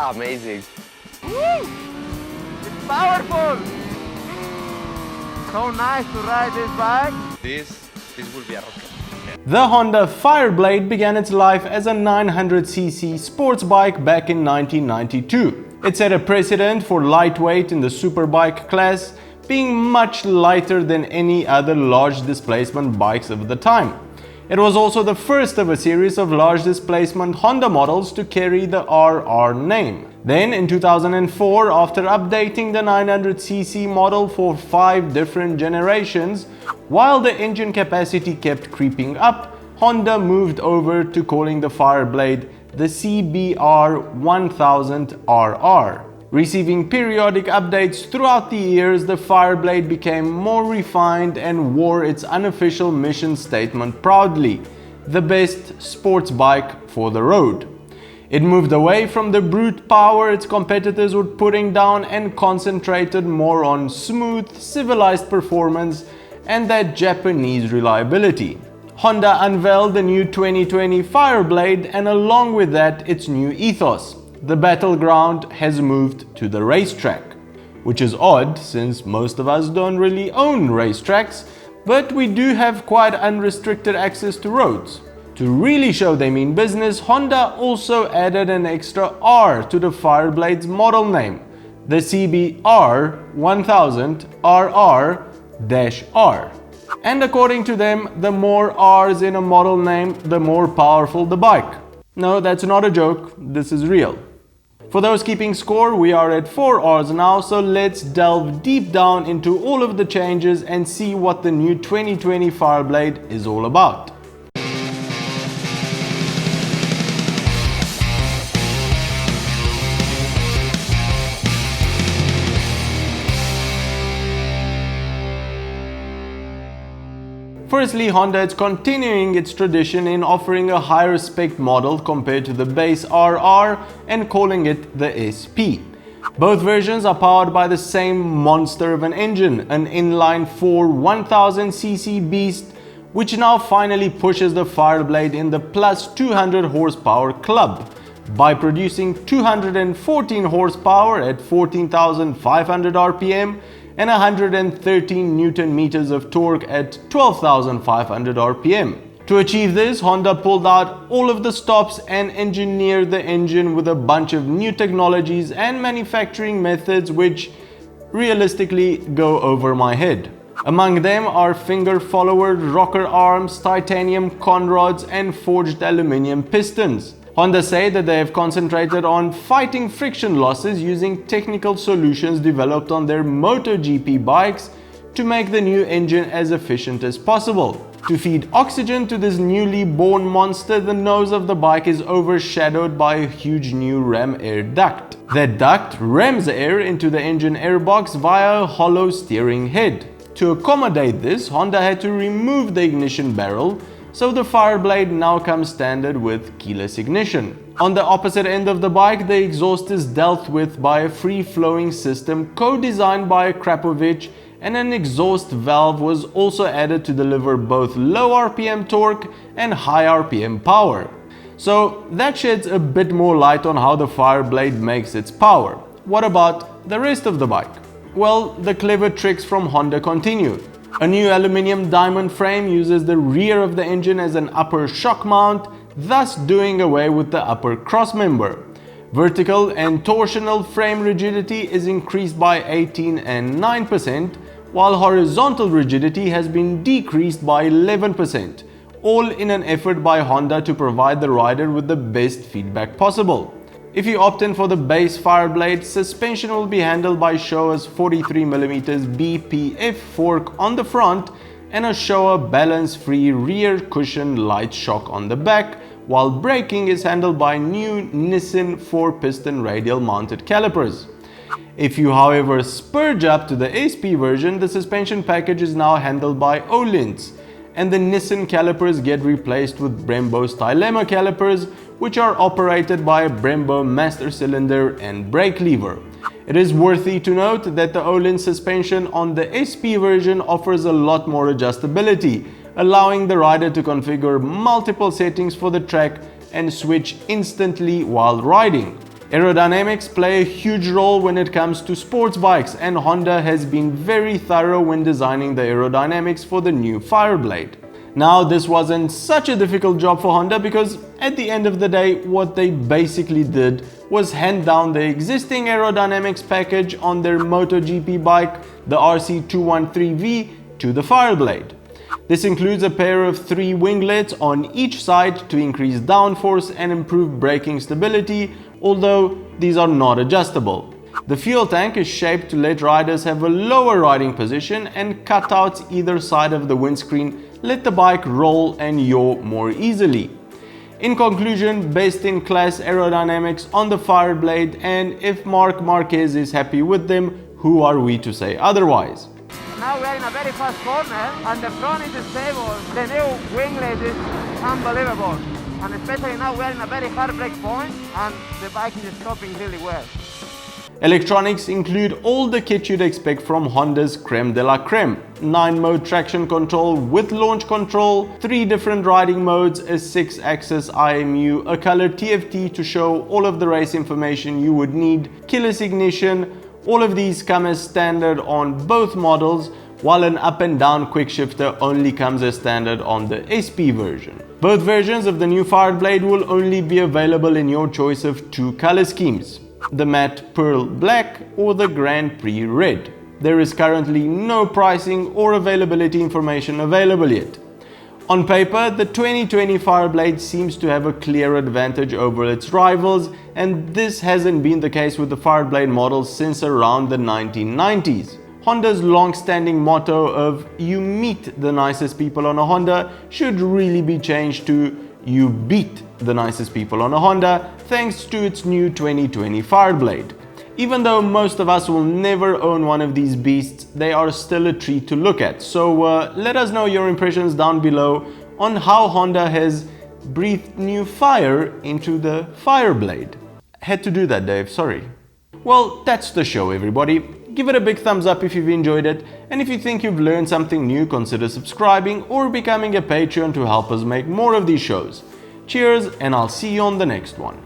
amazing. Woo! It's powerful! So nice to ride this bike. This will be a rocket. The Honda Fireblade began its life as a 900cc sports bike back in 1992. It set a precedent for lightweight in the superbike class, being much lighter than any other large displacement bikes of the time. It was also the first of a series of large displacement Honda models to carry the RR name. Then in 2004, after updating the 900cc model for 5 different generations, while the engine capacity kept creeping up, Honda moved over to calling the Fireblade the CBR1000RR. Receiving periodic updates throughout the years, the Fireblade became more refined and wore its unofficial mission statement proudly: the best sports bike for the road. It moved away from the brute power its competitors were putting down and concentrated more on smooth, civilized performance and that Japanese reliability. Honda unveiled the new 2020 Fireblade, and along with that, its new ethos. The battleground has moved to the racetrack, which is odd since most of us don't really own racetracks, but we do have quite unrestricted access to roads. To really show they mean business, Honda also added an extra R to the Fireblade's model name, the CBR1000RR-R. And according to them, the more R's in a model name, the more powerful the bike. No, that's not a joke, this is real. For those keeping score, we are at 4 R's now, so let's delve deep down into all of the changes and see what the new 2020 Fireblade is all about. Firstly, Honda is continuing its tradition in offering a higher spec model compared to the base RR and calling it the SP. Both versions are powered by the same monster of an engine, an inline-4 1000cc beast, which now finally pushes the Fireblade in the plus 200 horsepower club by producing 214 horsepower at 14,500 RPM and 113 Newton meters of torque at 12,500 RPM. To achieve this, Honda pulled out all of the stops and engineered the engine with a bunch of new technologies and manufacturing methods which realistically go over my head. Among them are finger-followered rocker arms, titanium conrods and forged aluminium pistons. Honda say that they have concentrated on fighting friction losses using technical solutions developed on their MotoGP bikes to make the new engine as efficient as possible. To feed oxygen to this newly born monster, the nose of the bike is overshadowed by a huge new ram air duct. That duct rams air into the engine airbox via a hollow steering head. To accommodate this, Honda had to remove the ignition barrel, so the Fireblade now comes standard with keyless ignition. On the opposite end of the bike, the exhaust is dealt with by a free-flowing system co-designed by Krapovich, and an exhaust valve was also added to deliver both low RPM torque and high RPM power. So that sheds a bit more light on how the Fireblade makes its power. What about the rest of the bike? Well, the clever tricks from Honda continue. A new aluminium diamond frame uses the rear of the engine as an upper shock mount, thus doing away with the upper crossmember. Vertical and torsional frame rigidity is increased by 18 and 9%, while horizontal rigidity has been decreased by 11%, all in an effort by Honda to provide the rider with the best feedback possible. If you opt in for the base Fireblade, suspension will be handled by Showa's 43mm BPF fork on the front and a Showa balance-free rear cushion light shock on the back, while braking is handled by new Nissin 4-piston radial mounted calipers. If you however spurge up to the SP version, the suspension package is now handled by Öhlins, and the Nissin calipers get replaced with Brembo Stylema calipers, which are operated by a Brembo master cylinder and brake lever. It is worthy to note that the Öhlins suspension on the SP version offers a lot more adjustability, allowing the rider to configure multiple settings for the track and switch instantly while riding. Aerodynamics play a huge role when it comes to sports bikes, and Honda has been very thorough when designing the aerodynamics for the new Fireblade. Now, this wasn't such a difficult job for Honda because at the end of the day, what they basically did was hand down the existing aerodynamics package on their MotoGP bike, the RC213V, to the Fireblade. This includes a pair of 3 winglets on each side to increase downforce and improve braking stability, although these are not adjustable. The fuel tank is shaped to let riders have a lower riding position, and cutouts either side of the windscreen let the bike roll and yaw more easily. In conclusion, best-in-class aerodynamics on the Fireblade, and if Marc Marquez is happy with them, who are we to say otherwise? Now we are in a very fast corner and the front is stable. The new winglet is unbelievable. And especially now we are in a very hard brake point and the bike is stopping really well. Electronics include all the kit you'd expect from Honda's creme de la creme. 9-mode traction control with launch control, 3 different riding modes, a 6-axis IMU, a color TFT to show all of the race information you would need, keyless ignition. All of these come as standard on both models, while an up and down quick shifter only comes as standard on the SP version. Both versions of the new Fireblade will only be available in your choice of 2 color schemes, the matte pearl black or the Grand Prix red. There is currently no pricing or availability information available yet. On paper, the 2020 Fireblade seems to have a clear advantage over its rivals, and this hasn't been the case with the Fireblade models since around the 1990s. Honda's long-standing motto of "you meet the nicest people on a Honda" should really be changed to "you beat the nicest people on a Honda" thanks to its new 2020 Fireblade. Even though most of us will never own one of these beasts, they are still a treat to look at. So let us know your impressions down below on how Honda has breathed new fire into the Fireblade. Had to do that, Dave, sorry. Well, that's the show, everybody. Give it a big thumbs up if you've enjoyed it, and if you think you've learned something new, consider subscribing or becoming a Patreon to help us make more of these shows. Cheers, and I'll see you on the next one.